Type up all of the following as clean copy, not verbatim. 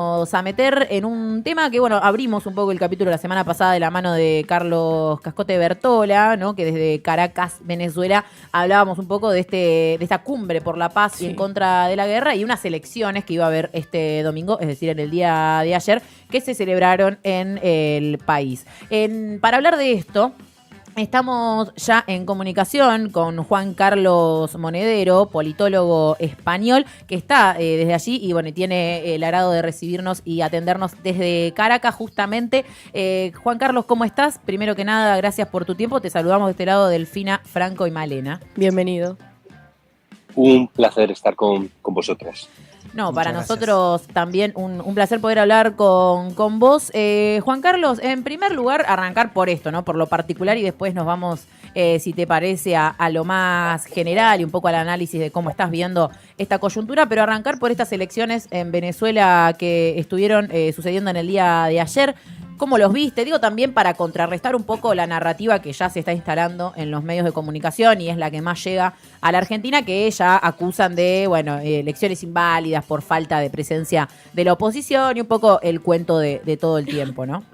a meter en un tema que, bueno, abrimos un poco el capítulo la semana pasada de la mano de Carlos Cascote Bertola, ¿no? Que desde Caracas, Venezuela, hablábamos un poco de esta cumbre por la paz y en contra de la guerra y unas elecciones que iba a haber este domingo, es decir, en el día de ayer, que se celebraron en el país. Para hablar de esto, estamos ya en comunicación con Juan Carlos Monedero, politólogo español, que está desde allí y bueno, tiene el agrado de recibirnos y atendernos desde Caracas justamente. Juan Carlos, ¿cómo estás? Primero que nada, gracias por tu tiempo. Te saludamos de este lado Delfina, Franco y Malena. Bienvenido. Un placer estar con vosotras. No, para nosotros también un placer poder hablar con vos. Juan Carlos, en primer lugar, arrancar por esto, ¿no? Por lo particular y después nos vamos, si te parece, a lo más general y un poco al análisis de cómo estás viendo esta coyuntura, pero arrancar por estas elecciones en Venezuela que estuvieron sucediendo en el día de ayer. ¿Cómo los viste? Digo también para contrarrestar un poco la narrativa que ya se está instalando en los medios de comunicación y es la que más llega a la Argentina, que ya acusan de, bueno, elecciones inválidas por falta de presencia de la oposición y un poco el cuento de todo el tiempo, ¿no?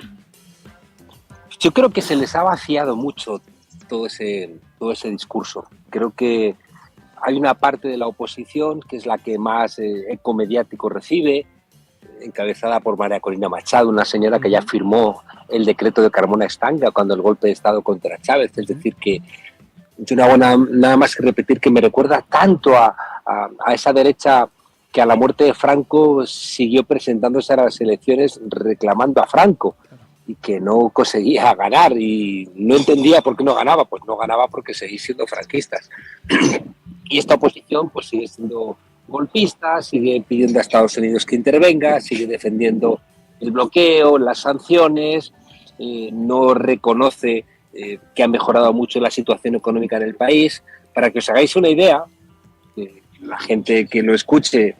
Yo creo que se les ha vaciado mucho todo ese discurso. Creo que hay una parte de la oposición que es la que más eco mediático recibe, encabezada por María Corina Machado, una señora que ya firmó el decreto de Carmona Estanga cuando el golpe de Estado contra Chávez. Es decir, que yo no hago nada más que repetir que me recuerda tanto a esa derecha que a la muerte de Franco siguió presentándose a las elecciones reclamando a Franco y que no conseguía ganar y no entendía por qué no ganaba. Pues no ganaba porque seguís siendo franquistas. Y esta oposición pues sigue siendo golpista, sigue pidiendo a Estados Unidos que intervenga, sigue defendiendo el bloqueo, las sanciones, no reconoce que ha mejorado mucho la situación económica en el país. Para que os hagáis una idea, la gente que lo escuche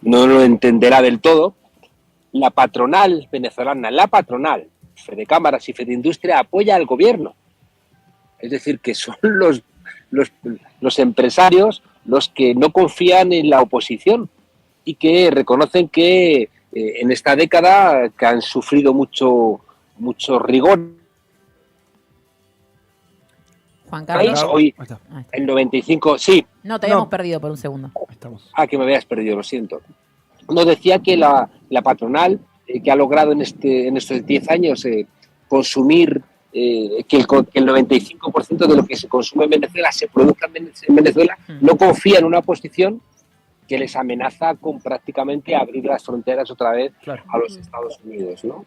no lo entenderá del todo, la patronal venezolana, Fede Cámaras y Fede Industria, apoya al gobierno. Es decir, que son los empresarios los que no confían en la oposición y que reconocen que en esta década que han sufrido mucho rigor. Juan Carlos. Hoy, el 95, sí. No, te habíamos perdido por un segundo. Que me habías perdido, lo siento. No, decía que la patronal que ha logrado en estos 10 años consumir que el 95% de lo que se consume en Venezuela se produzca en Venezuela, no confía en una oposición que les amenaza con prácticamente abrir las fronteras otra vez a los Estados Unidos, ¿no?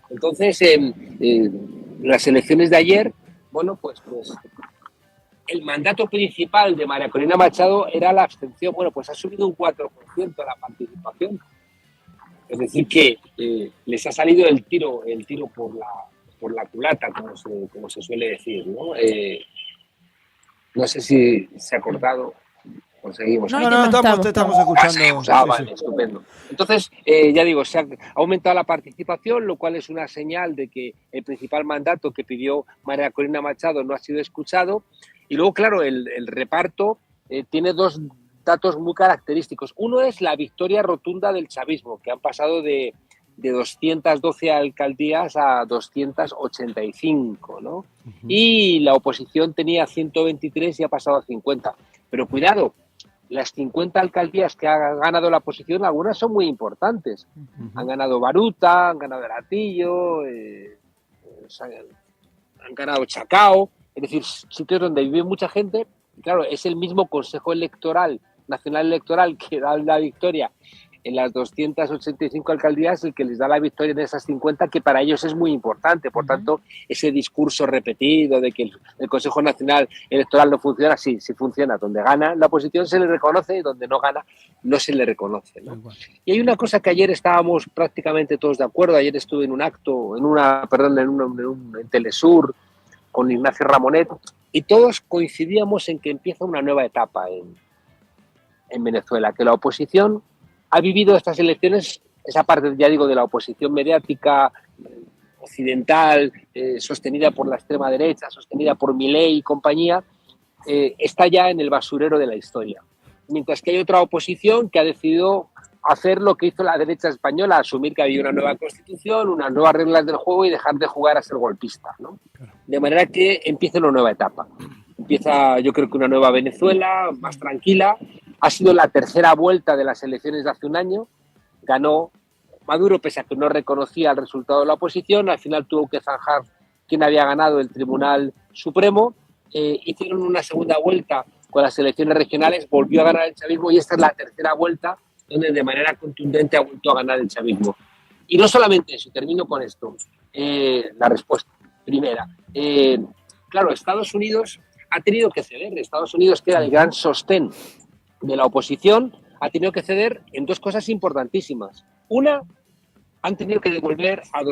Entonces, las elecciones de ayer, bueno, pues el mandato principal de María Corina Machado era la abstención. Bueno, pues ha subido un 4% la participación. Es decir, que les ha salido el tiro por la culata, como se suele decir, ¿no? No sé si se ha cortado o seguimos. No, estamos escuchando. Vale, estupendo. Entonces, ya digo, se ha aumentado la participación, lo cual es una señal de que el principal mandato que pidió María Corina Machado no ha sido escuchado. Y luego, claro, el reparto tiene dos datos muy característicos. Uno es la victoria rotunda del chavismo, que han pasado de 212 alcaldías a 285, ¿no? Y la oposición tenía 123 y ha pasado a 50. Pero cuidado, las 50 alcaldías que ha ganado la oposición, algunas son muy importantes. Han ganado Baruta, han ganado El Hatillo, han ganado Chacao, es decir, sitios donde vive mucha gente. Y claro, es el mismo Consejo Nacional Electoral que da la victoria en las 285 alcaldías, el que les da la victoria en esas 50, que para ellos es muy importante. Por tanto, ese discurso repetido de que el Consejo Nacional Electoral no funciona, sí funciona. Donde gana la oposición se le reconoce y donde no gana no se le reconoce, ¿no? Y hay una cosa que ayer estábamos prácticamente todos de acuerdo. Ayer estuve en un acto, en Telesur, con Ignacio Ramonet, y todos coincidíamos en que empieza una nueva etapa en Venezuela, que la oposición ha vivido estas elecciones, esa parte, ya digo, de la oposición mediática occidental, sostenida por la extrema derecha, sostenida por Milei y compañía, está ya en el basurero de la historia. Mientras que hay otra oposición que ha decidido hacer lo que hizo la derecha española, asumir que había una nueva constitución, unas nuevas reglas del juego y dejar de jugar a ser golpista, ¿no? De manera que empieza una nueva etapa. Empieza, yo creo que una nueva Venezuela, más tranquila. Ha sido la tercera vuelta de las elecciones de hace un año. Ganó Maduro, pese a que no reconocía el resultado de la oposición. Al final tuvo que zanjar quién había ganado el Tribunal Supremo. Hicieron una segunda vuelta con las elecciones regionales, volvió a ganar el chavismo y esta es la tercera vuelta donde de manera contundente ha vuelto a ganar el chavismo. Y no solamente eso, termino con esto. La respuesta primera. Claro, Estados Unidos ha tenido que ceder. Estados Unidos, que era el gran sostén de la oposición, ha tenido que ceder en dos cosas importantísimas. Una, han tenido que devolver a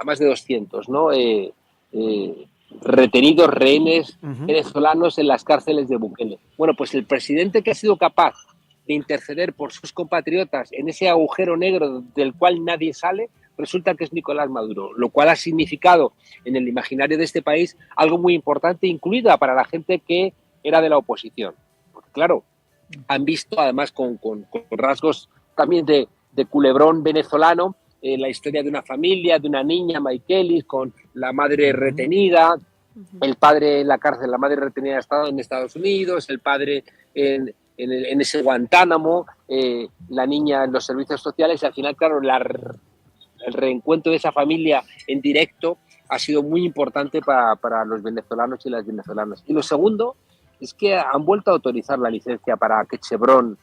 más de 200, ¿no? Retenidos, rehenes venezolanos en las cárceles de Bukele. Bueno, pues el presidente que ha sido capaz de interceder por sus compatriotas en ese agujero negro del cual nadie sale, resulta que es Nicolás Maduro, lo cual ha significado en el imaginario de este país algo muy importante, incluida para la gente que era de la oposición. Porque, claro, han visto, además con rasgos también de culebrón venezolano, la historia de una familia, de una niña, Maikelis, con la madre retenida, el padre en la cárcel, la madre retenida en Estados Unidos, el padre en ese Guantánamo, la niña en los servicios sociales, y al final, claro, el reencuentro de esa familia en directo ha sido muy importante para los venezolanos y las venezolanas. Y lo segundo es que han vuelto a autorizar la licencia para que Chevron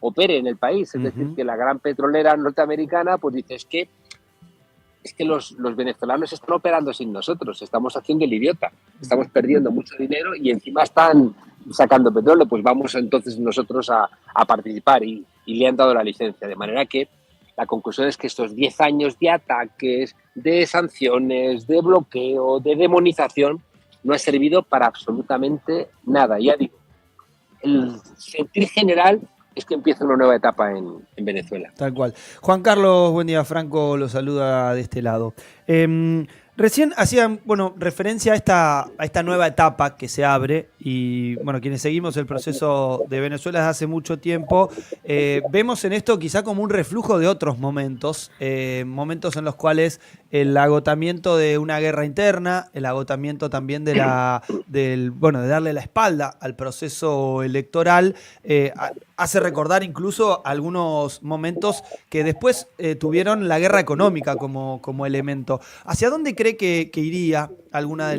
opere en el país, es decir, que la gran petrolera norteamericana pues dice es que los venezolanos están operando sin nosotros, estamos haciendo el idiota, estamos perdiendo mucho dinero y encima están sacando petróleo, pues vamos entonces nosotros a participar y le han dado la licencia, de manera que la conclusión es que estos 10 años de ataques, de sanciones, de bloqueo, de demonización, no ha servido para absolutamente nada. Ya digo, el sentir general es que empieza una nueva etapa en Venezuela. Tal cual. Juan Carlos, buen día. Franco lo saluda de este lado. Recién hacían referencia a esta nueva etapa que se abre y quienes seguimos el proceso de Venezuela desde hace mucho tiempo, vemos en esto quizá como un reflujo de otros momentos, momentos en los cuales el agotamiento de una guerra interna, el agotamiento también de darle la espalda al proceso electoral, hace recordar incluso algunos momentos que después tuvieron la guerra económica como elemento. ¿Hacia dónde cree que iría alguna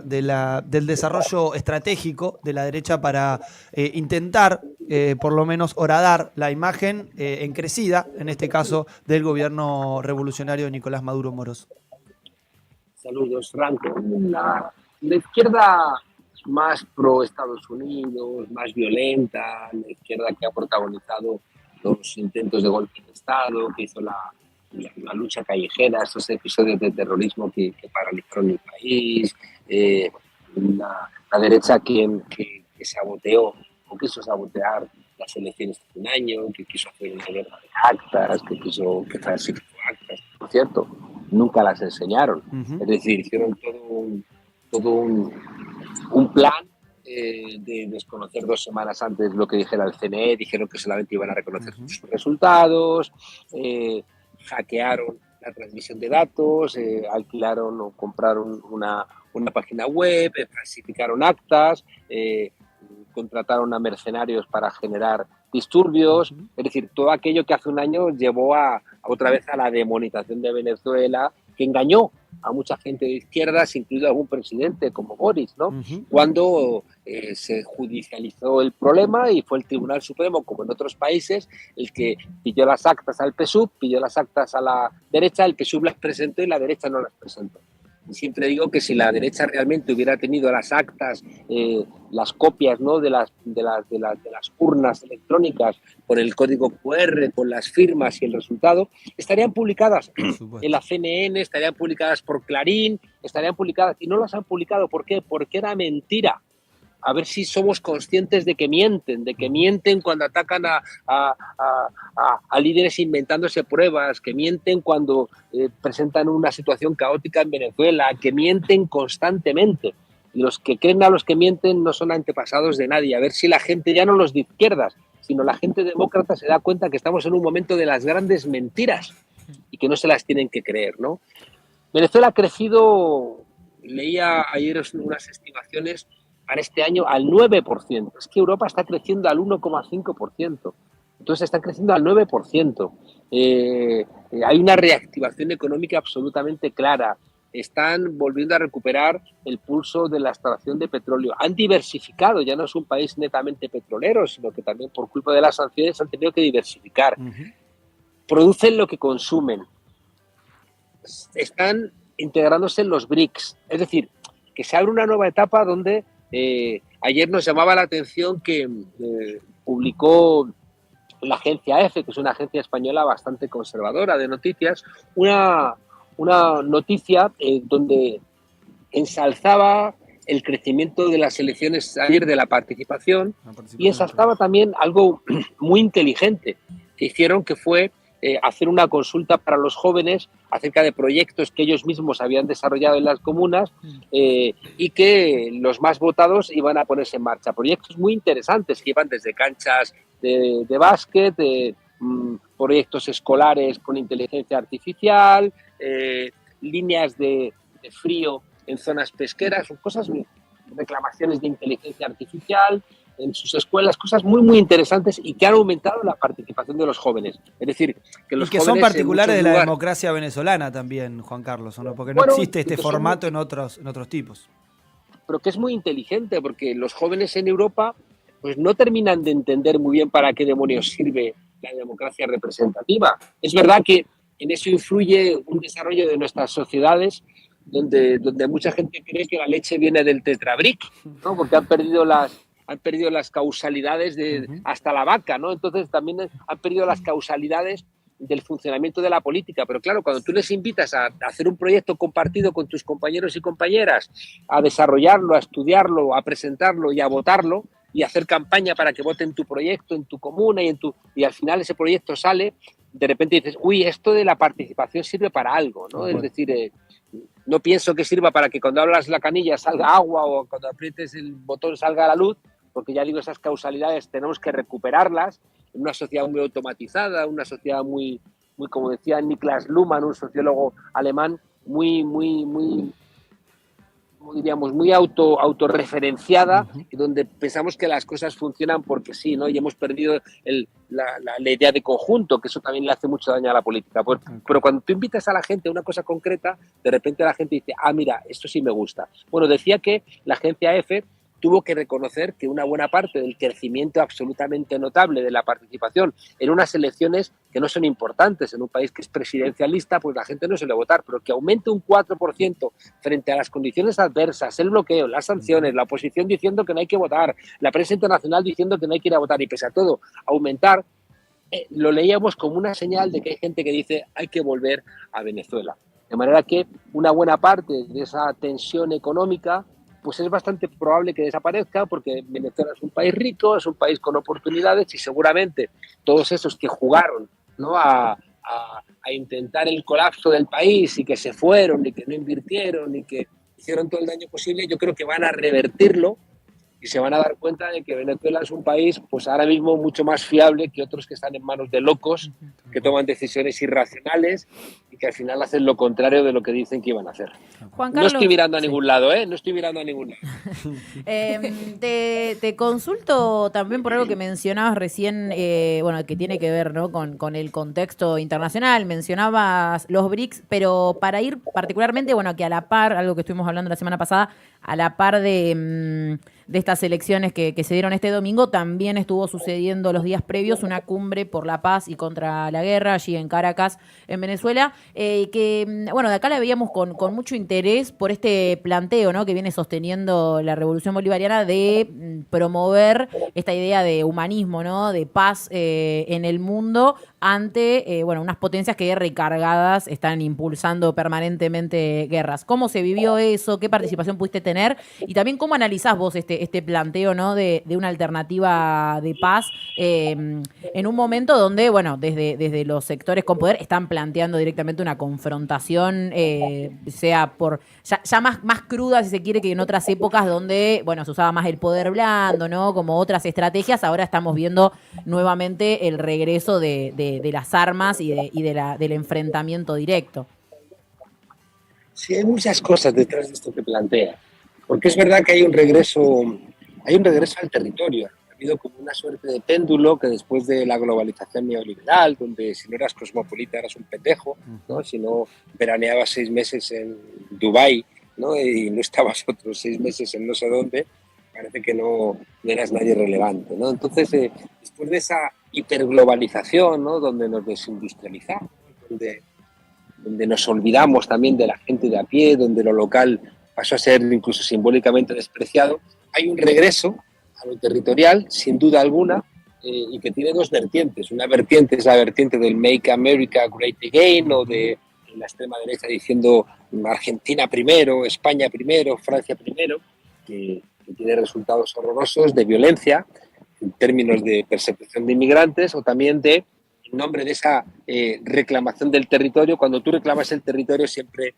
del desarrollo estratégico de la derecha para intentar, por lo menos, horadar la imagen encrecida, en este caso, del gobierno revolucionario de Nicolás Maduro Moros? Saludos, Franco. La izquierda más pro Estados Unidos, más violenta, la izquierda que ha protagonizado los intentos de golpe de Estado, que hizo la lucha callejera, estos episodios de terrorismo que paralizaron el país, la derecha que saboteó o quiso sabotear las elecciones de un año, que quiso hacer una guerra de actas, que falsificó actas. Por cierto, nunca las enseñaron. Es decir, hicieron todo un plan de desconocer 2 semanas antes lo que dijera el CNE, dijeron que solamente iban a reconocer sus resultados, hackearon la transmisión de datos, alquilaron o compraron una página web, falsificaron actas, contrataron a mercenarios para generar disturbios, es decir, todo aquello que hace un año llevó otra vez a la demonización de Venezuela, que engañó a mucha gente de izquierdas, incluido algún presidente como Boris, ¿no? Cuando se judicializó el problema y fue el Tribunal Supremo, como en otros países, el que pilló las actas al PSUV, pilló las actas a la derecha, el PSUV las presentó y la derecha no las presentó. Y siempre digo que si la derecha realmente hubiera tenido las actas, las copias, ¿no?, de las urnas electrónicas con el código QR, con las firmas y el resultado, estarían publicadas en la CNN, estarían publicadas por Clarín, estarían publicadas y no las han publicado. ¿Por qué? Porque era mentira. A ver si somos conscientes de que mienten cuando atacan a líderes inventándose pruebas, que mienten cuando presentan una situación caótica en Venezuela, que mienten constantemente. Y los que creen a los que mienten no son antepasados de nadie. A ver si la gente, ya no los de izquierdas, sino la gente demócrata se da cuenta que estamos en un momento de las grandes mentiras y que no se las tienen que creer, ¿no? Venezuela ha crecido, leía ayer unas estimaciones para este año al 9%. Es que Europa está creciendo al 1,5%. Entonces está creciendo al 9%. Hay una reactivación económica absolutamente clara. Están volviendo a recuperar el pulso de la extracción de petróleo. Han diversificado, ya no es un país netamente petrolero, sino que también por culpa de las sanciones han tenido que diversificar. Producen lo que consumen. Están integrándose en los BRICS. Es decir, que se abre una nueva etapa donde ayer nos llamaba la atención que publicó la agencia EFE, que es una agencia española bastante conservadora de noticias, una noticia donde ensalzaba el crecimiento de las elecciones ayer, de la participación, y ensalzaba también algo muy inteligente que hicieron, que fue hacer una consulta para los jóvenes acerca de proyectos que ellos mismos habían desarrollado en las comunas y que los más votados iban a ponerse en marcha. Proyectos muy interesantes que iban desde canchas de básquet, proyectos escolares con inteligencia artificial, líneas de frío en zonas pesqueras, cosas, reclamaciones de inteligencia artificial en sus escuelas, cosas muy, muy interesantes y que han aumentado la participación de los jóvenes. Es decir, que los y que jóvenes son particulares de la lugares, democracia venezolana también, Juan Carlos, ¿no? Porque no bueno, existe este formato en otros tipos. Pero que es muy inteligente, porque los jóvenes en Europa pues no terminan de entender muy bien para qué demonios sirve la democracia representativa. Es verdad que en eso influye un desarrollo de nuestras sociedades donde mucha gente cree que la leche viene del tetrabric, ¿no? Porque han perdido las causalidades hasta la vaca, ¿no? Entonces también han perdido las causalidades del funcionamiento de la política. Pero claro, cuando tú les invitas a hacer un proyecto compartido con tus compañeros y compañeras, a desarrollarlo, a estudiarlo, a presentarlo y a votarlo, y hacer campaña para que voten tu proyecto en tu comuna y al final ese proyecto sale, de repente dices, uy, esto de la participación sirve para algo, ¿no? Bueno. Es decir, no pienso que sirva para que cuando abras la canilla salga agua o cuando aprietes el botón salga la luz, porque ya digo, esas causalidades tenemos que recuperarlas en una sociedad muy automatizada, una sociedad muy, muy, como decía Niklas Luhmann, un sociólogo alemán, muy diríamos, muy autorreferenciada, donde pensamos que las cosas funcionan porque sí, ¿no? Y hemos perdido la idea de conjunto, que eso también le hace mucho daño a la política. Pero cuando tú invitas a la gente a una cosa concreta, de repente la gente dice, ah, mira, esto sí me gusta. Bueno, decía que la agencia EFE tuvo que reconocer que una buena parte del crecimiento absolutamente notable de la participación en unas elecciones que no son importantes, en un país que es presidencialista, pues la gente no suele votar, pero que aumente un 4% frente a las condiciones adversas, el bloqueo, las sanciones, la oposición diciendo que no hay que votar, la prensa internacional diciendo que no hay que ir a votar y pese a todo aumentar, lo leíamos como una señal de que hay gente que dice hay que volver a Venezuela. De manera que una buena parte de esa tensión económica pues es bastante probable que desaparezca porque Venezuela es un país rico, es un país con oportunidades y seguramente todos esos que jugaron, ¿no? a intentar el colapso del país y que se fueron y que no invirtieron y que hicieron todo el daño posible, yo creo que van a revertirlo y se van a dar cuenta de que Venezuela es un país pues ahora mismo mucho más fiable que otros que están en manos de locos, que toman decisiones irracionales y que al final hacen lo contrario de lo que dicen que iban a hacer. Juan Carlos, no estoy mirando a ningún lado, ¿eh? No estoy mirando a ningún lado. Te consulto también por algo que mencionabas recién, bueno, que tiene que ver, ¿no? con el contexto internacional. Mencionabas los BRICS, pero para ir particularmente, bueno, que a la par, algo que estuvimos hablando la semana pasada, a la par de estas elecciones que se dieron este domingo, también estuvo sucediendo los días previos una cumbre por la paz y contra la guerra allí en Caracas, en Venezuela, que, bueno, de acá la veíamos con mucho interés por este planteo, ¿no? que viene sosteniendo la Revolución Bolivariana de promover esta idea de humanismo, ¿no? de paz en el mundo ante unas potencias que recargadas están impulsando permanentemente guerras. ¿Cómo se vivió eso? ¿Qué participación pudiste tener? Y también, ¿cómo analizás vos este planteo, ¿no? de una alternativa de paz en un momento donde, bueno, desde los sectores con poder están planteando directamente una confrontación, sea por ya más cruda, si se quiere, que en otras épocas donde, bueno, se usaba más el poder blando, ¿no? Como otras estrategias. Ahora estamos viendo nuevamente el regreso de las armas del enfrentamiento directo. Sí, hay muchas cosas detrás de esto que plantea, porque es verdad que hay un regreso al territorio. Ha habido como una suerte de péndulo que después de la globalización neoliberal, donde si no eras cosmopolita eras un pendejo, ¿no? Si no veraneabas 6 meses en Dubái, ¿no? Y no estabas otros 6 meses en no sé dónde, parece que no eras nadie relevante, ¿no? Entonces, después de esa hiperglobalización, ¿no? Donde nos desindustrializamos, donde nos olvidamos también de la gente de a pie, donde lo local pasó a ser incluso simbólicamente despreciado, hay un regreso a lo territorial, sin duda alguna, y que tiene 2 vertientes. Una vertiente es la vertiente del Make America Great Again, o de la extrema derecha diciendo Argentina primero, España primero, Francia primero, que tiene resultados horrorosos de violencia en términos de persecución de inmigrantes, o también en nombre de esa reclamación del territorio. Cuando tú reclamas el territorio siempre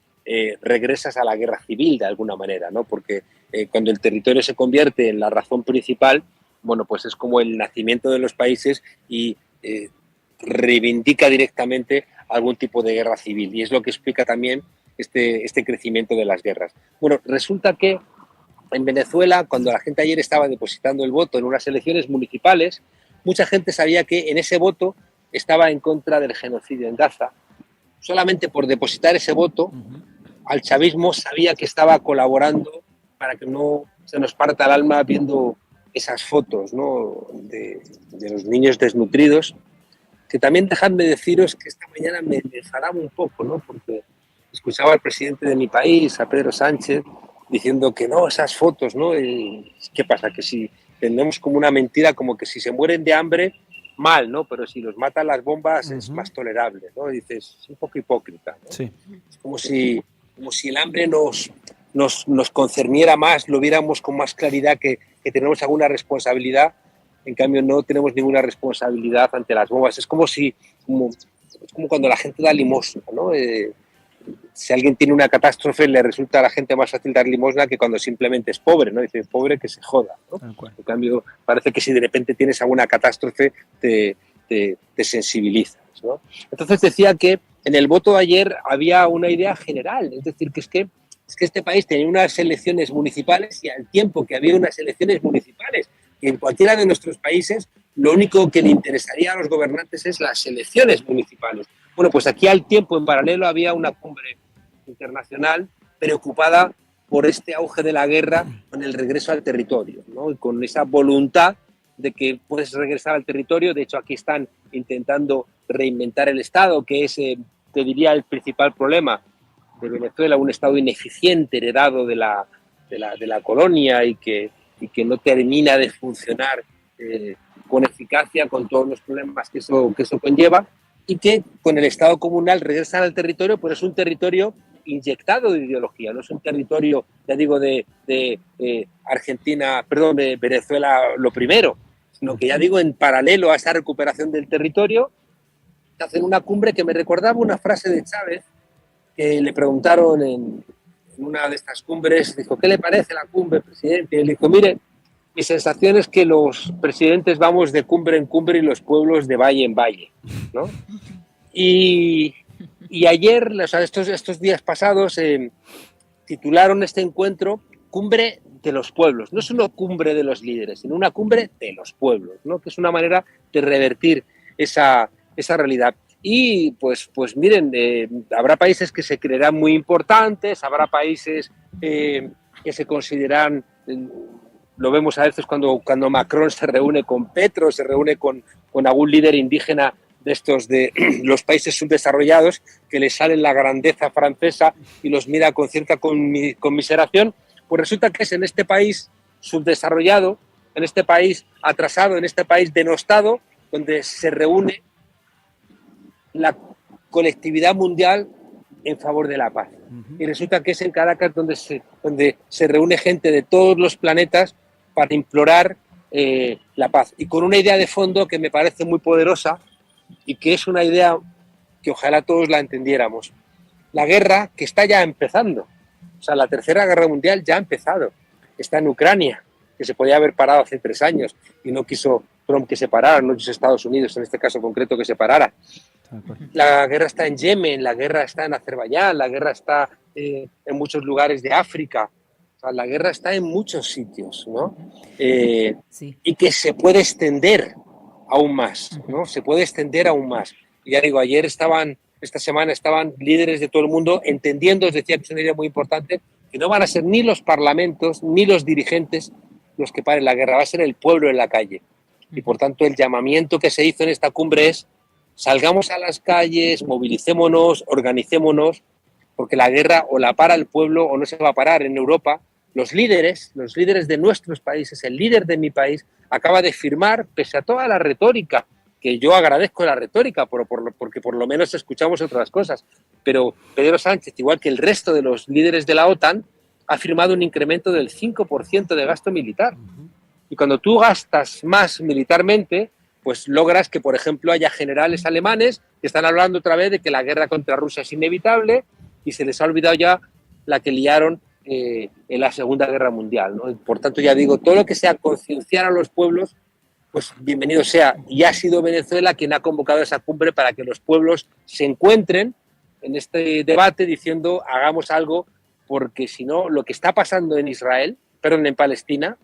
regresas a la guerra civil de alguna manera, ¿no? Porque cuando el territorio se convierte en la razón principal, bueno, pues es como el nacimiento de los países y reivindica directamente algún tipo de guerra civil, y es lo que explica también este crecimiento de las guerras. Bueno, resulta que en Venezuela, cuando la gente ayer estaba depositando el voto en unas elecciones municipales, mucha gente sabía que en ese voto estaba en contra del genocidio en Gaza. Solamente por depositar ese voto, al chavismo sabía que estaba colaborando para que no se nos parta el alma viendo esas fotos, ¿no? de los niños desnutridos, que también dejadme deciros que esta mañana me enfadaba un poco, ¿no? Porque escuchaba al presidente de mi país, a Pedro Sánchez, diciendo que no, esas fotos, ¿no? ¿Qué pasa? Que si tenemos como una mentira, como que si se mueren de hambre, mal, ¿no? Pero si los matan las bombas es más tolerable, ¿no? Y dices, es un poco hipócrita, ¿no? Sí. Es como si el hambre nos concerniera más, lo viéramos con más claridad, que tenemos alguna responsabilidad. En cambio, no tenemos ninguna responsabilidad ante las bombas. Es como cuando la gente da limosna, ¿no? Si alguien tiene una catástrofe, le resulta a la gente más fácil dar limosna que cuando simplemente es pobre, ¿no? Dice, pobre que se joda, ¿no? En cambio, parece que si de repente tienes alguna catástrofe, te sensibilizas, ¿no? Entonces decía que en el voto de ayer había una idea general, es decir, que este país tenía unas elecciones municipales, y al tiempo que había unas elecciones municipales, y en cualquiera de nuestros países, lo único que le interesaría a los gobernantes es las elecciones municipales. Bueno, pues aquí al tiempo, en paralelo, había una cumbre internacional preocupada por este auge de la guerra, con el regreso al territorio, ¿no? Y con esa voluntad de que puedes regresar al territorio. De hecho, aquí están intentando reinventar el Estado, que es, te diría, el principal problema de Venezuela, un Estado ineficiente, heredado de la colonia, y que no termina de funcionar con eficacia, con todos los problemas que eso conlleva, y que con el Estado comunal regresan al territorio, pues es un territorio inyectado de ideología, no es un territorio, ya digo, de Argentina, perdón, de Venezuela lo primero, sino que, ya digo, en paralelo a esa recuperación del territorio, hacen una cumbre que me recordaba una frase de Chávez, que le preguntaron en una de estas cumbres, dijo, ¿qué le parece la cumbre, presidente? Y él dijo, mire, mi sensación es que los presidentes vamos de cumbre en cumbre y los pueblos de valle en valle, ¿no? Y ayer, o sea, estos días pasados, titularon este encuentro Cumbre de los Pueblos. No es una cumbre de los líderes, sino una cumbre de los pueblos, ¿no? Que es una manera de revertir esa realidad. Y pues miren, habrá países que se creerán muy importantes, habrá países que se consideran, lo vemos a veces cuando Macron se reúne con Petro, se reúne con algún líder indígena de estos de los países subdesarrollados, que les sale la grandeza francesa y los mira con cierta conmiseración. Pues resulta que es en este país subdesarrollado, en este país atrasado, en este país denostado, donde se reúne la colectividad mundial en favor de la paz. Y resulta que es en Caracas donde se reúne gente de todos los planetas para implorar la paz. Y con una idea de fondo que me parece muy poderosa y que es una idea que ojalá todos la entendiéramos. La guerra que está ya empezando. O sea, la Tercera Guerra Mundial ya ha empezado. Está en Ucrania, que se podía haber parado hace 3 años y no quiso Trump que se parara, no quiso Estados Unidos en este caso concreto que se parara. La guerra está en Yemen, la guerra está en Azerbaiyán, la guerra está en muchos lugares de África. O sea, la guerra está en muchos sitios, ¿no? Sí. Y que se puede extender aún más, ¿no? Se puede extender aún más. Y ya digo, esta semana estaban líderes de todo el mundo entendiendo, os decía que es una idea muy importante, que no van a ser ni los parlamentos ni los dirigentes los que paren la guerra, va a ser el pueblo en la calle. Y por tanto el llamamiento que se hizo en esta cumbre es: salgamos a las calles, movilicémonos, organicémonos, porque la guerra o la para el pueblo o no se va a parar. En Europa, los líderes de nuestros países, el líder de mi país, acaba de firmar, pese a toda la retórica, que yo agradezco la retórica, porque por lo menos escuchamos otras cosas, pero Pedro Sánchez, igual que el resto de los líderes de la OTAN, ha firmado un incremento del 5% de gasto militar. Y cuando tú gastas más militarmente, pues logras que, por ejemplo, haya generales alemanes que están hablando otra vez de que la guerra contra Rusia es inevitable y se les ha olvidado ya la que liaron en la Segunda Guerra Mundial, ¿no? Por tanto, ya digo, todo lo que sea concienciar a los pueblos, pues bienvenido sea. Y ha sido Venezuela quien ha convocado esa cumbre para que los pueblos se encuentren en este debate diciendo hagamos algo, porque si no, lo que está pasando en en Palestina,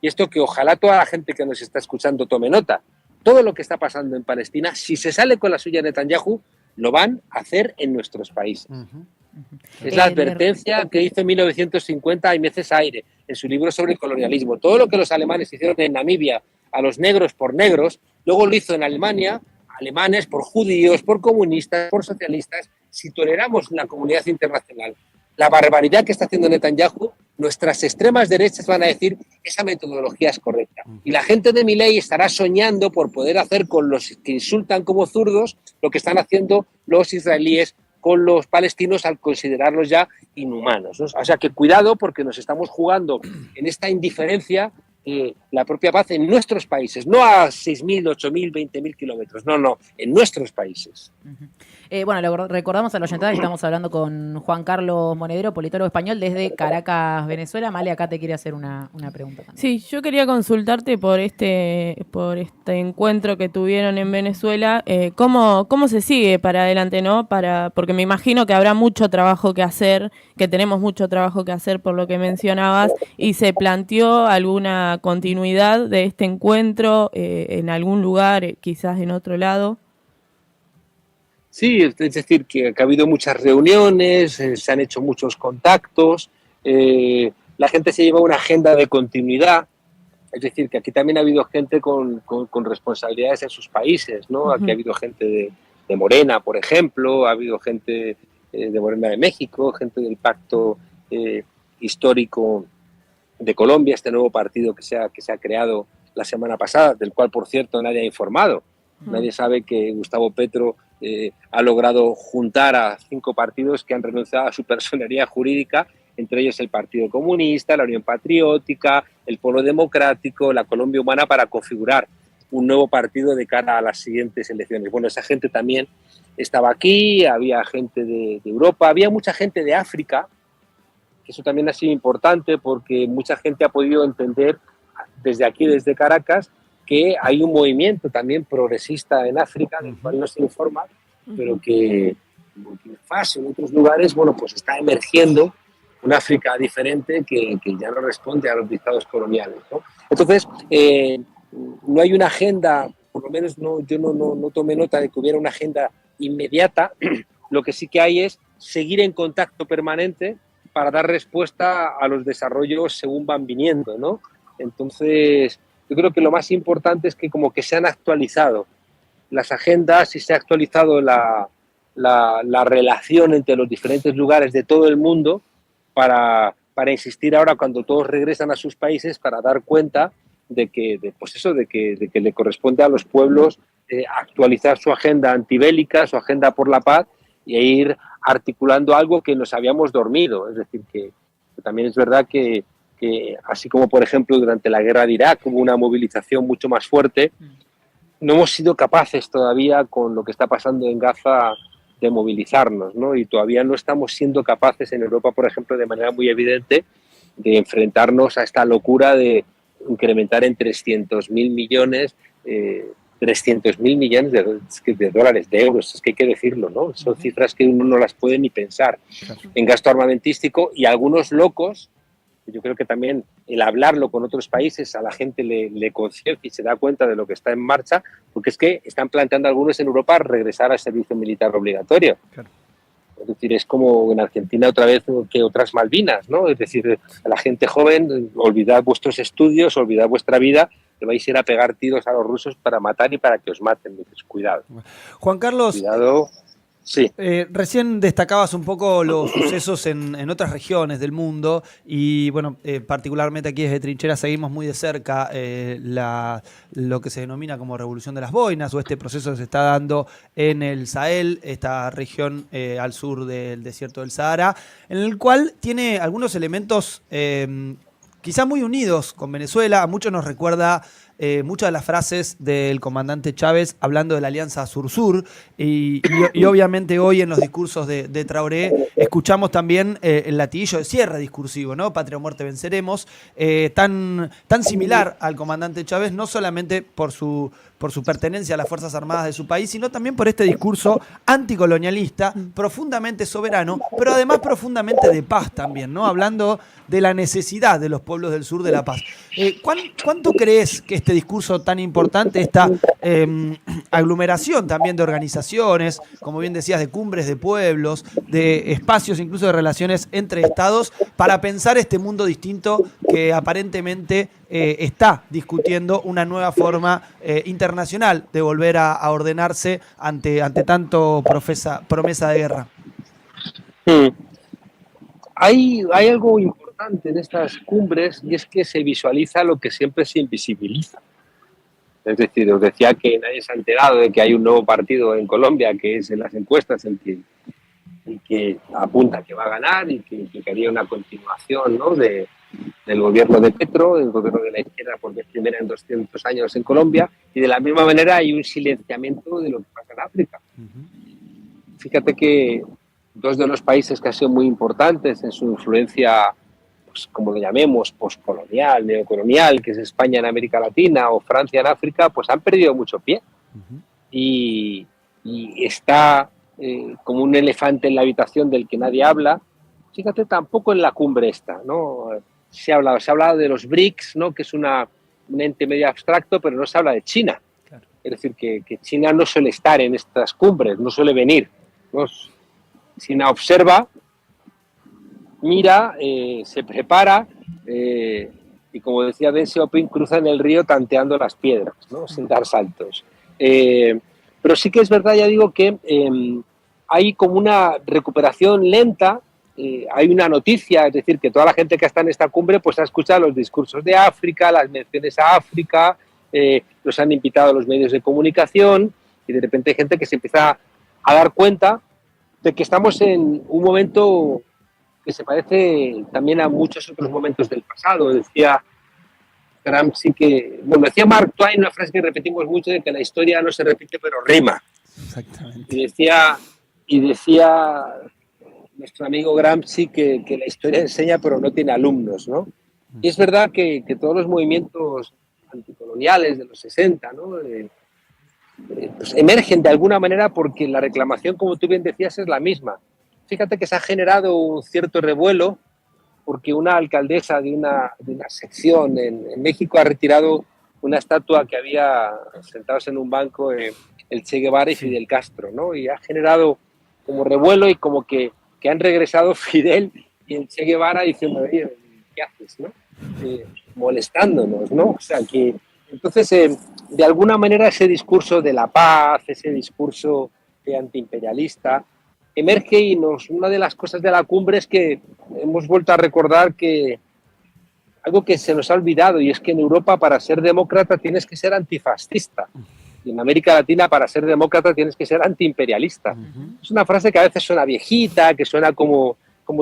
y esto que ojalá toda la gente que nos está escuchando tome nota, todo lo que está pasando en Palestina, si se sale con la suya Netanyahu, lo van a hacer en nuestros países. Es la advertencia que hizo en 1950 Aimé Césaire en su libro sobre el colonialismo. Todo lo que los alemanes hicieron en Namibia a los negros por negros, luego lo hizo en Alemania, alemanes por judíos, por comunistas, por socialistas. Si toleramos la comunidad internacional la barbaridad que está haciendo Netanyahu, nuestras extremas derechas van a decir esa metodología es correcta. Y la gente de Milei estará soñando por poder hacer con los que insultan como zurdos lo que están haciendo los israelíes con los palestinos al considerarlos ya inhumanos, ¿no? O sea que cuidado, porque nos estamos jugando en esta indiferencia la propia paz en nuestros países, no a 6.000, 8.000, 20.000 kilómetros, no, en nuestros países. Bueno, recordamos a la oyentada que estamos hablando con Juan Carlos Monedero, politólogo español desde Caracas, Venezuela. Male, acá te quiere hacer una pregunta también. Sí, yo quería consultarte por este encuentro que tuvieron en Venezuela. ¿Cómo se sigue para adelante, no? Porque me imagino que habrá mucho trabajo que hacer, que tenemos mucho trabajo que hacer por lo que mencionabas, y se planteó alguna continuidad de este encuentro en algún lugar, quizás en otro lado. Sí, es decir, que ha habido muchas reuniones, se han hecho muchos contactos, la gente se lleva una agenda de continuidad, es decir, que aquí también ha habido gente con responsabilidades en sus países, ¿no? Uh-huh. Aquí ha habido gente de Morena, por ejemplo, ha habido gente de Morena de México, gente del Pacto Histórico de Colombia, este nuevo partido que se ha creado la semana pasada, del cual, por cierto, nadie ha informado. Uh-huh. Nadie sabe que Gustavo Petro ha logrado juntar a 5 partidos que han renunciado a su personería jurídica, entre ellos el Partido Comunista, la Unión Patriótica, el Polo Democrático, la Colombia Humana, para configurar un nuevo partido de cara a las siguientes elecciones. Bueno, esa gente también estaba aquí, había gente de Europa, había mucha gente de África, que eso también ha sido importante porque mucha gente ha podido entender desde aquí, desde Caracas, que hay un movimiento también progresista en África, del cual no se informa, pero que en Burkina Faso, en otros lugares, bueno, pues está emergiendo una África diferente que ya no responde a los dictados coloniales, ¿no? Entonces, no hay una agenda, por lo menos yo no tomé nota de que hubiera una agenda inmediata. Lo que sí que hay es seguir en contacto permanente para dar respuesta a los desarrollos según van viniendo, ¿no? Entonces, yo creo que lo más importante es que como que se han actualizado las agendas y se ha actualizado la relación entre los diferentes lugares de todo el mundo para insistir ahora cuando todos regresan a sus países para dar cuenta de que le corresponde a los pueblos actualizar su agenda antibélica, su agenda por la paz y ir articulando algo que nos habíamos dormido. Es decir, que también es verdad que así como, por ejemplo, durante la guerra de Irak hubo una movilización mucho más fuerte, no hemos sido capaces todavía con lo que está pasando en Gaza de movilizarnos, ¿no? Y todavía no estamos siendo capaces en Europa, por ejemplo, de manera muy evidente, de enfrentarnos a esta locura de incrementar en 300.000 millones, 300.000 millones de dólares, de euros, es que hay que decirlo, ¿no? Son cifras que uno no las puede ni pensar en gasto armamentístico, y algunos locos, yo creo que también el hablarlo con otros países a la gente le conciencia y se da cuenta de lo que está en marcha, porque es que están planteando algunos en Europa regresar al servicio militar obligatorio. Claro. Es decir, es como en Argentina otra vez que otras Malvinas, ¿no? Es decir, a la gente joven, olvidad vuestros estudios, olvidad vuestra vida, que vais a ir a pegar tiros a los rusos para matar y para que os maten. Entonces, cuidado. Juan Carlos, cuidado. Sí. Recién destacabas un poco los sucesos en otras regiones del mundo y, bueno, particularmente aquí desde Trinchera seguimos muy de cerca lo que se denomina como Revolución de las Boinas, o este proceso que se está dando en el Sahel, esta región al sur del desierto del Sahara, en el cual tiene algunos elementos quizá muy unidos con Venezuela. A muchos nos recuerda muchas de las frases del comandante Chávez hablando de la alianza Sur-Sur y obviamente hoy en los discursos de Traoré escuchamos también el latiguillo de cierre discursivo, ¿no? Patria o muerte venceremos, tan similar al comandante Chávez, no solamente por su pertenencia a las Fuerzas Armadas de su país, sino también por este discurso anticolonialista, profundamente soberano, pero además profundamente de paz también, ¿no? Hablando de la necesidad de los pueblos del sur de la paz. ¿Cuánto crees que este discurso tan importante, esta aglomeración también de organizaciones, como bien decías, de cumbres de pueblos, de espacios incluso de relaciones entre estados, para pensar este mundo distinto que aparentemente está discutiendo una nueva forma internacional de volver a ordenarse ante tanto promesa de guerra? Hay algo importante en estas cumbres, y es que se visualiza lo que siempre se invisibiliza. Es decir, os decía que nadie se ha enterado de que hay un nuevo partido en Colombia, que es en las encuestas el que apunta que va a ganar y que implicaría una continuación, ¿no?, del gobierno de Petro, el gobierno de la izquierda por vez primera en 200 años en Colombia, y de la misma manera hay un silenciamiento de lo que pasa en África. Fíjate que dos de los países que han sido muy importantes en su influencia, pues, como lo llamemos, postcolonial, neocolonial, que es España en América Latina o Francia en África, pues han perdido mucho pie. Y está como un elefante en la habitación del que nadie habla. Fíjate, tampoco en la cumbre esta, ¿no? Se ha hablado de los BRICS, ¿no?, que es un ente medio abstracto, pero no se habla de China. Claro. Es decir, que China no suele estar en estas cumbres, no suele venir, ¿no? China observa, mira, se prepara y, como decía Deng Xiaoping, cruza en el río tanteando las piedras, ¿no?, sin dar saltos. Pero sí que es verdad, ya digo, que hay como una recuperación lenta. Hay una noticia, es decir, que toda la gente que está en esta cumbre pues ha escuchado los discursos de África, las menciones a África, los han invitado a los medios de comunicación, y de repente hay gente que se empieza a dar cuenta de que estamos en un momento que se parece también a muchos otros momentos del pasado. Decía Gramsci decía Mark Twain una frase que repetimos mucho, de que la historia no se repite pero rima. Exactamente. Y decía nuestro amigo Gramsci que la historia enseña pero no tiene alumnos, ¿no? Y es verdad que todos los movimientos anticoloniales de los 60, ¿no?, pues emergen de alguna manera porque la reclamación, como tú bien decías, es la misma. Fíjate que se ha generado un cierto revuelo porque una alcaldesa de una sección en México ha retirado una estatua que había sentados en un banco el Che Guevara y Fidel Castro, ¿no? Y ha generado como revuelo y como que han regresado Fidel y el Che Guevara diciendo, oye, ¿qué haces, no? Molestándonos, ¿no? O sea, que entonces, de alguna manera, ese discurso de la paz, ese discurso antiimperialista, emerge, y una de las cosas de la cumbre es que hemos vuelto a recordar que algo que se nos ha olvidado, y es que en Europa, para ser demócrata tienes que ser antifascista. Y en América Latina, para ser demócrata, tienes que ser antiimperialista. Es una frase que a veces suena viejita, que suena como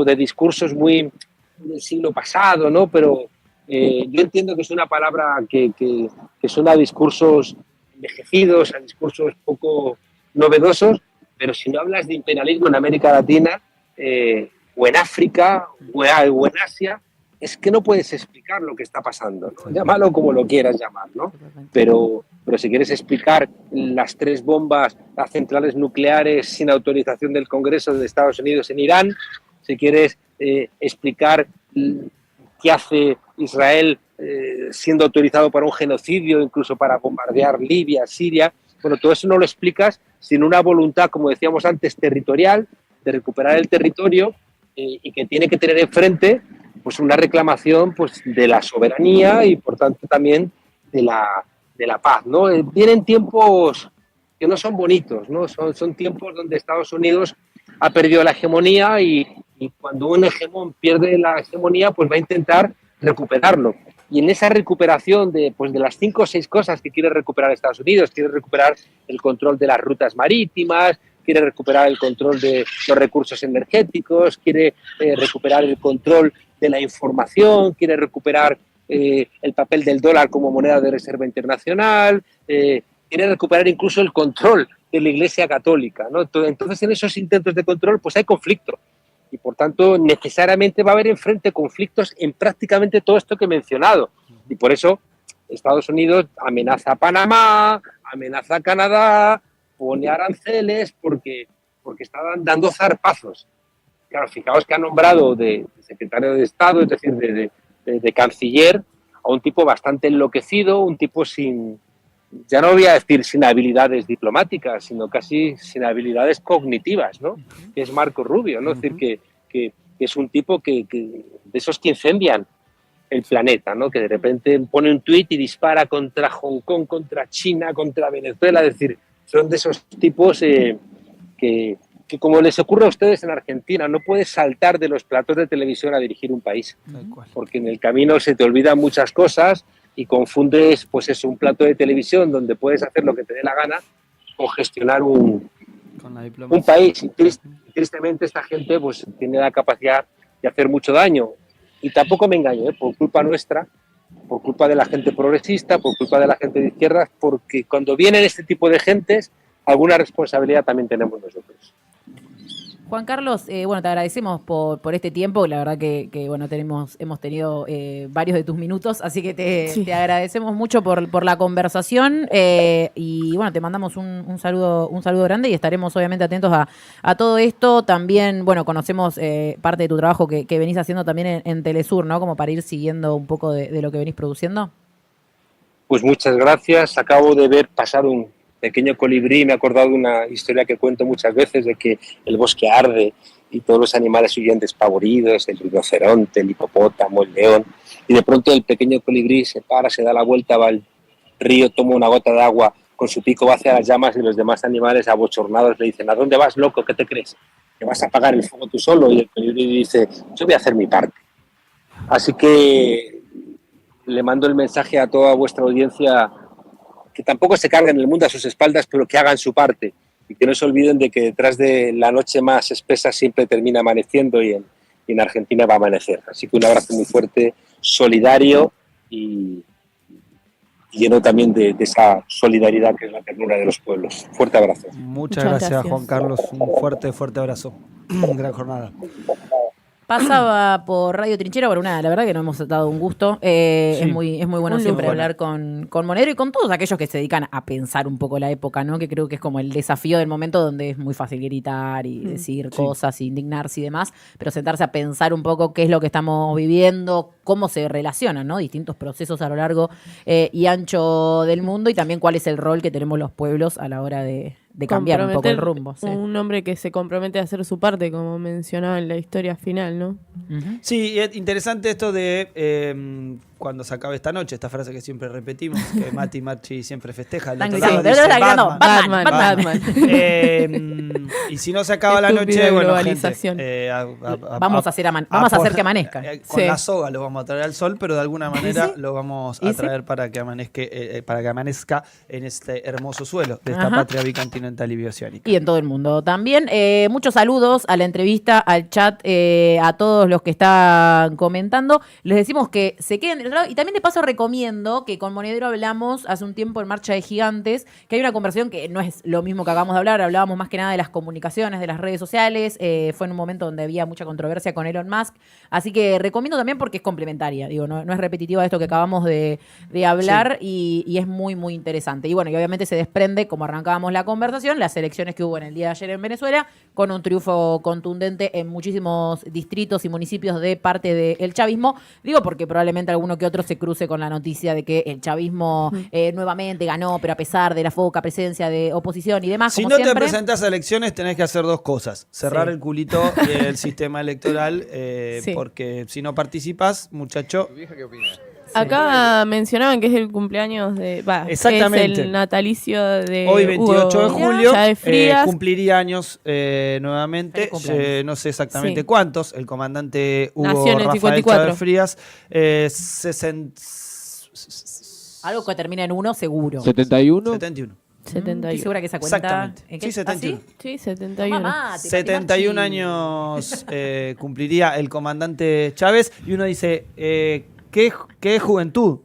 de discursos muy del siglo pasado, ¿no? Pero yo entiendo que es una palabra que suena a discursos envejecidos, a discursos poco novedosos, pero si no hablas de imperialismo en América Latina o en África o en Asia, es que no puedes explicar lo que está pasando, ¿no? Llámalo como lo quieras llamar, ¿no? Pero si quieres explicar las 3 bombas, las centrales nucleares sin autorización del Congreso de Estados Unidos en Irán, si quieres explicar qué hace Israel siendo autorizado para un genocidio, incluso para bombardear Libia, Siria, bueno, todo eso no lo explicas sin una voluntad, como decíamos antes, territorial, de recuperar el territorio y que tiene que tener enfrente pues una reclamación pues de la soberanía y por tanto también de la paz, ¿no? Vienen tiempos que no son bonitos, ¿no? Son tiempos donde Estados Unidos ha perdido la hegemonía y cuando un hegemón pierde la hegemonía pues va a intentar recuperarlo. Y en esa recuperación de las 5 o 6 cosas que quiere recuperar Estados Unidos, quiere recuperar el control de las rutas marítimas, quiere recuperar el control de los recursos energéticos, quiere recuperar el control de la información, quiere recuperar el papel del dólar como moneda de reserva internacional, quiere recuperar incluso el control de la Iglesia Católica, ¿no? Entonces, en esos intentos de control, pues hay conflicto. Y, por tanto, necesariamente va a haber enfrente conflictos en prácticamente todo esto que he mencionado. Y por eso Estados Unidos amenaza a Panamá, amenaza a Canadá, pone aranceles porque estaban dando zarpazos. Claro, fijaos que ha nombrado de secretario de Estado, es decir, de canciller, a un tipo bastante enloquecido, un tipo sin, ya no voy a decir sin habilidades diplomáticas, sino casi sin habilidades cognitivas, ¿no? Que es Marco Rubio, ¿no? Es decir, que es un tipo que de esos que incendian el planeta, ¿no? Que de repente pone un tuit y dispara contra Hong Kong, contra China, contra Venezuela, es decir, son de esos tipos que como les ocurre a ustedes en Argentina, no puedes saltar de los platos de televisión a dirigir un país, porque en el camino se te olvidan muchas cosas y confundes, pues eso, un plato de televisión donde puedes hacer lo que te dé la gana con gestionar un país. Y tristemente esta gente pues tiene la capacidad de hacer mucho daño. Y tampoco me engaño, por culpa nuestra, por culpa de la gente progresista, por culpa de la gente de izquierdas, porque cuando vienen este tipo de gentes, alguna responsabilidad también tenemos nosotros. Juan Carlos, bueno, te agradecemos por este tiempo. La verdad que bueno, hemos tenido varios de tus minutos, así que te agradecemos mucho por la conversación y bueno, te mandamos un saludo grande y estaremos obviamente atentos a todo esto. También, bueno, conocemos parte de tu trabajo que venís haciendo también en Telesur, ¿no? Como para ir siguiendo un poco de lo que venís produciendo. Pues muchas gracias. Acabo de ver pasar un pequeño colibrí, me he acordado de una historia que cuento muchas veces de que el bosque arde y todos los animales huyen despavoridos, el rinoceronte, el hipopótamo, el león, y de pronto el pequeño colibrí se para, se da la vuelta, va al río, toma una gota de agua, con su pico va hacia las llamas y los demás animales abochornados le dicen: ¿a dónde vas, loco? ¿Qué te crees? ¿Que vas a apagar el fuego tú solo? Y el colibrí dice: yo voy a hacer mi parte. Así que le mando el mensaje a toda vuestra audiencia que tampoco se carguen el mundo a sus espaldas, pero que hagan su parte y que no se olviden de que detrás de la noche más espesa siempre termina amaneciendo y en Argentina va a amanecer. Así que un abrazo muy fuerte, solidario y lleno también de esa solidaridad que es la ternura de los pueblos. Fuerte abrazo. Muchas gracias, Juan Carlos. Un fuerte abrazo. Gran jornada. Pasaba por Radio Trinchera, bueno, la verdad que nos hemos dado un gusto. Sí. Es muy bueno siempre hablar con Monedero y con todos aquellos que se dedican a pensar un poco la época, ¿no? Que creo que es como el desafío del momento donde es muy fácil gritar y decir cosas, indignarse y demás, pero sentarse a pensar un poco qué es lo que estamos viviendo, cómo se relacionan, ¿no? Distintos procesos a lo largo y ancho del mundo y también cuál es el rol que tenemos los pueblos a la hora de cambiar un poco el rumbo. Sí. Un hombre que se compromete a hacer su parte, como mencionaba en la historia final, ¿no? Uh-huh. Sí, es interesante esto de cuando se acabe esta noche, esta frase que siempre repetimos, que Mati Marchi siempre festeja. El otro lado dice Batman. Y si no se acaba la Estúpida noche, bueno, globalización. gente, Vamos a hacer que amanezca. Con Sí. la soga lo vamos a traer al sol, pero de alguna manera sí? lo vamos ¿Y a sí? traer para que amanezca en este hermoso suelo de esta Ajá. patria bicontinental y bioceánica. Y en todo el mundo también. Muchos saludos a la entrevista, al chat, a todos los que están comentando. Les decimos que se queden del otro lado. Y también de paso recomiendo que con Monedero hablamos hace un tiempo en Marcha de Gigantes, que hay una conversación que no es lo mismo que acabamos de hablar. Hablábamos más que nada de las comunicaciones, de las redes sociales. Fue en un momento donde había mucha controversia con Elon Musk. Así que recomiendo también porque es complementaria. Digo, no es repetitiva de esto que acabamos de hablar y es muy, muy interesante. Y bueno, y obviamente se desprende, como arrancábamos la conversación, las elecciones que hubo en el día de ayer en Venezuela, con un triunfo contundente en muchísimos distritos y municipios de parte del chavismo. Digo porque probablemente alguno que otro se cruce con la noticia de que el chavismo nuevamente ganó, pero a pesar de la poca presencia de oposición y demás, Si como no siempre. te presentás a elecciones, tenés que hacer dos cosas. Cerrar Sí. el culito del sistema electoral, Sí. porque si no participás, muchacho, Acá mencionaban que es el cumpleaños de... Exactamente. Es el natalicio de hoy 28 de Hugo julio Chávez Frías. cumpliría años nuevamente. Feliz cumpleaños. No sé exactamente Sí. cuántos. El comandante Hugo Nació en el Rafael 54. Chávez Frías. Algo que termina en 1 seguro. 71. 71. Estoy 71. segura que esa cuenta. Exactamente. ¿en Sí, qué? 71. ¿Ah, sí? Sí, 71. Mamá, 71 años cumpliría el comandante Chávez. Y uno dice, ¿qué juventud?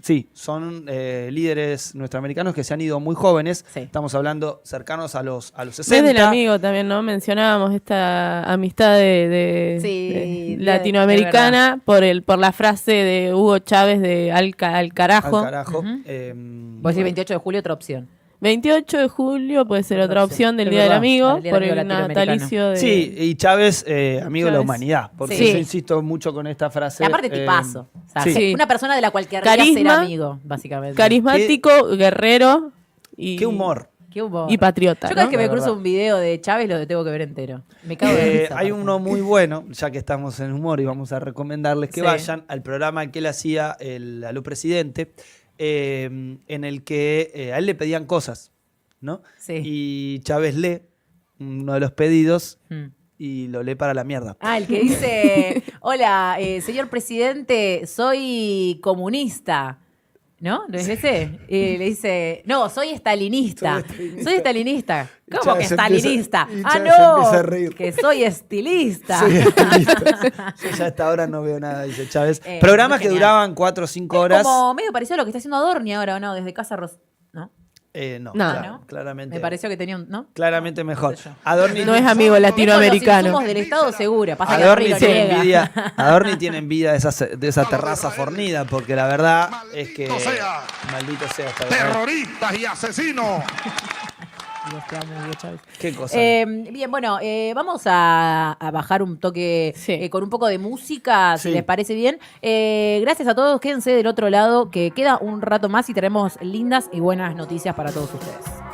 Sí, son líderes nuestroamericanos que se han ido muy jóvenes. Sí. Estamos hablando cercanos a los Es 60. del amigo también, ¿no? Mencionábamos esta amistad Sí, de de latinoamericana por la frase de Hugo Chávez de al carajo. Al carajo. Ujú. Vos decís 28 de julio, otra opción. 28 de julio puede ser otra opción del Es Día del verdad, Amigo, el Día por del el Amigo latinoamericano. natalicio de... Sí, y Chávez, amigo de la Chávez. humanidad. Porque Sí. yo insisto mucho con esta frase. Y aparte tipazo. O sea, sí. una persona de la cual querría ser Carisma. amigo, básicamente. Carismático, guerrero y... Qué humor. Qué humor. Y patriota, Yo cada vez que ¿no? me La cruzo verdad. un video de Chávez lo tengo que ver entero. Me cago de risa. Hay aparte. uno muy bueno, ya que estamos en humor y vamos a recomendarles que Sí. vayan al programa que él hacía a lo presidente, en el que a él le pedían cosas, ¿no? Sí. Y Chávez lee uno de los pedidos Mm. y lo lee para la mierda. Ah, el que dice, hola, señor presidente, soy comunista. ¿No? ¿No es ese? Le dice, no, soy estalinista. Soy estalinista. ¿Cómo Chávez que se empieza- estalinista? y Ah, Chávez se empieza a no, reír. que soy estilista. Soy estilista. Yo ya a esta hora no veo nada, dice Chávez. Programas muy que genial. duraban 4 o 5 Es horas. como medio parecido a lo que está haciendo Adorni ahora, ¿o no? Desde Casa Ros... ¿No? No, No. claro, ¿No? claramente. Me pareció que tenía un... ¿No? Claramente mejor. No sé yo. Adorni No es amigo Es con los latinoamericano. insumos del Estado seguro. Pasa que Adorni Adorni lo tiene niega. envidia, Adorni tiene envidia de esa terraza fornida, porque la verdad es que maldito sea esta verdad. terroristas y asesinos. Dios, te amo, Hugo Chávez. Qué cosa. Bien, bueno, vamos a bajar un toque Sí. con un poco de música, si Sí. les parece bien. Gracias a todos, quédense del otro lado, que queda un rato más y tenemos lindas y buenas noticias para todos ustedes.